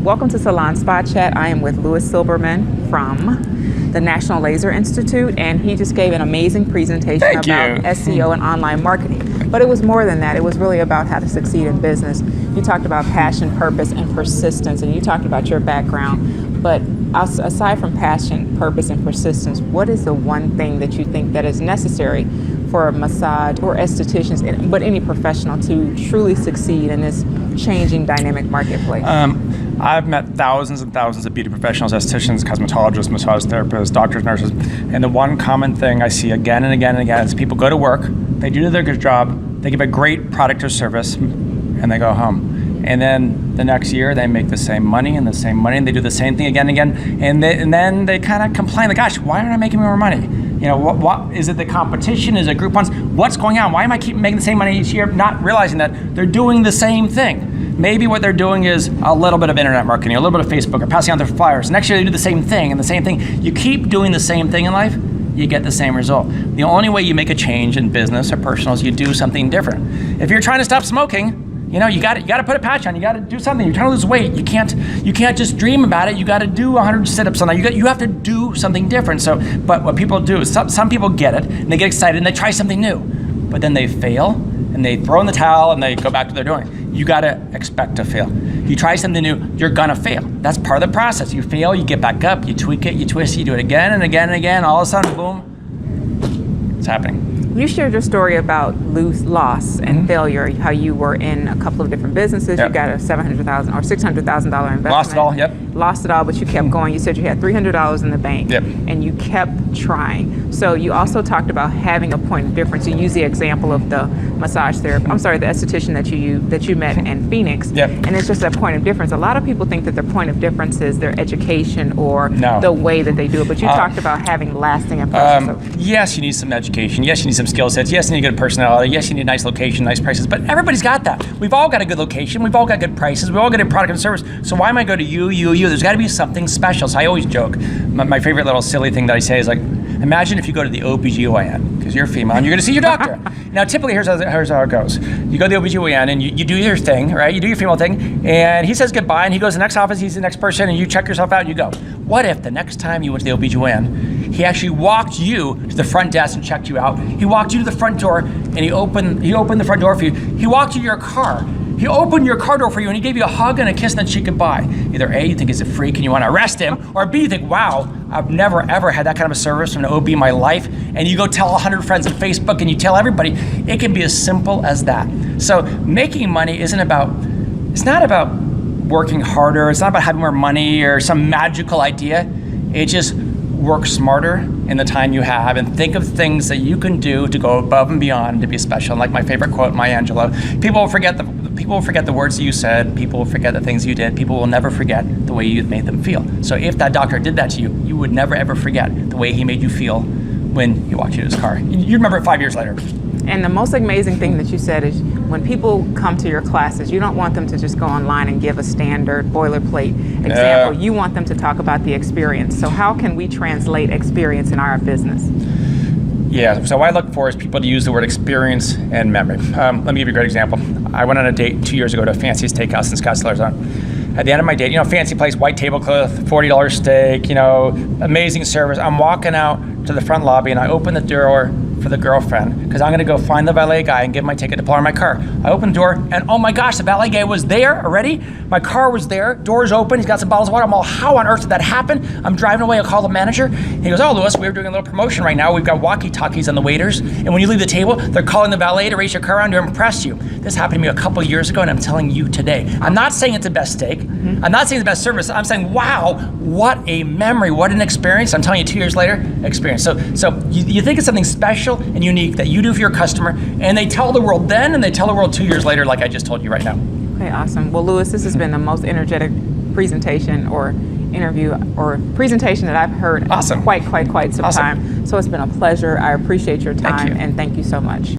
Welcome to SalonSpa.Chat. I am with Louis Silberman from the National Laser Institute, and he just gave an amazing presentation about SEO and online marketing. But it was more than that. It was really about how to succeed in business. You talked about passion, purpose, and persistence, and you talked about your background. But aside from passion, purpose, and persistence, what is the one thing that you think that is necessary for massage or estheticians, but any professional, to truly succeed in this changing dynamic marketplace? I've met thousands and thousands of beauty professionals, estheticians, cosmetologists, massage therapists, doctors, nurses, and the one common thing I see again and again and again is people go to work, they do their good job, they give a great product or service, and they go home. And then the next year they make the same money and they do the same thing again and again, and then they kind of complain, like, gosh, why aren't I making more money? You know, what is it, the competition? Is it Groupons? What's going on? Why am I keep making the same money each year, not realizing that they're doing the same thing? Maybe what they're doing is a little bit of internet marketing, a little bit of Facebook, or passing out their flyers. Next year they do the same thing and the same thing. You keep doing the same thing in life, you get the same result. The only way you make a change in business or personal is you do something different. If you're trying to stop smoking, you know, you got to put a patch on. You got to do something. You're trying to lose weight. You can't just dream about it. You got to do 100 sit-ups on that. You have to do something different. So, but what people do is some people get it and they get excited and they try something new, but then they fail and they throw in the towel and they go back to what they're doing. You got to expect to fail. You try something new, you're gonna fail. That's part of the process. You fail, you get back up, you tweak it, you twist it, you do it again and again and again. All of a sudden, boom, it's happening. You shared your story about loss and failure, how you were in a couple of different businesses. Yep. You got a $700,000 or $600,000 investment. Lost it all, yep. Lost it all, but you kept going. You said you had $300 in the bank, yep. And you kept trying. So you also talked about having a point of difference. You used the example of the massage therapist, I'm sorry, the esthetician that you met in Phoenix. Yep. And it's just that point of difference. A lot of people think that their point of difference is their education or the way that they do it, but you talked about having lasting impressions. Yes, you need some education. Yes, you need some skill sets. Yes, you need a good personality. Yes, you need a nice location, nice prices. But everybody's got that. We've all got a good location. We've all got good prices. We've all got a product and service. So why am I going to you? There's got to be something special. So I always joke. My favorite little silly thing that I say is, like, imagine if you go to the OBGYN, because you're female, and you're going to see your doctor. Now, typically, here's how it goes. You go to the OBGYN, and you do your thing, right? You do your female thing, and he says goodbye, and he goes to the next office, he's the next person, and you check yourself out, and you go. What if the next time you went to the OBGYN, he actually walked you to the front desk and checked you out? He walked you to the front door, and he opened the front door for you. He walked you to your car. He opened your car door for you and he gave you a hug and a kiss and then said goodbye. Either A, you think he's a freak and you want to arrest him, or B, you think, wow, I've never ever had that kind of a service from an OB in my life, and you go tell 100 friends on Facebook and you tell everybody. It can be as simple as that. So making money it's not about working harder, it's not about having more money or some magical idea. It just work smarter in the time you have and think of things that you can do to go above and beyond to be special. And like my favorite quote, Maya Angelou, people will forget the words that you said, people will forget the things you did, people will never forget the way you made them feel. So if that doctor did that to you, you would never ever forget the way he made you feel when he walked you to his car. You remember it 5 years later. And the most amazing thing that you said is when people come to your classes, you don't want them to just go online and give a standard boilerplate example. You want them to talk about the experience. So how can we translate experience in our business? Yeah, so what I look for is people to use the word experience and memory. Let me give you a great example. I went on a date 2 years ago to a fancy steakhouse in Scottsdale, Arizona. At the end of my date, fancy place, white tablecloth, $40 steak, amazing service. I'm walking out to the front lobby and I open the door for the girlfriend because I'm gonna go find the valet guy and give my ticket to pull out of my car. I open the door and oh my gosh, the valet guy was there already. My car was there, doors open, he's got some bottles of water. I'm all, how on earth did that happen? I'm driving away, I'll call the manager. He goes, oh Louis, we're doing a little promotion right now. We've got walkie-talkies on the waiters, and when you leave the table, they're calling the valet to race your car around to impress you. This happened to me a couple years ago and I'm telling you today. I'm not saying it's the best steak. I'm not saying it's the best service. I'm saying, wow, what a memory, what an experience. I'm telling you 2 years later, experience. So you think it's something special and unique that you do for your customer, and they tell the world then, and they tell the world 2 years later, like I just told you right now. Okay, awesome. Well, Louis, this has been the most energetic presentation or interview or presentation that I've heard in quite some time. So it's been a pleasure. I appreciate your time, and thank you so much.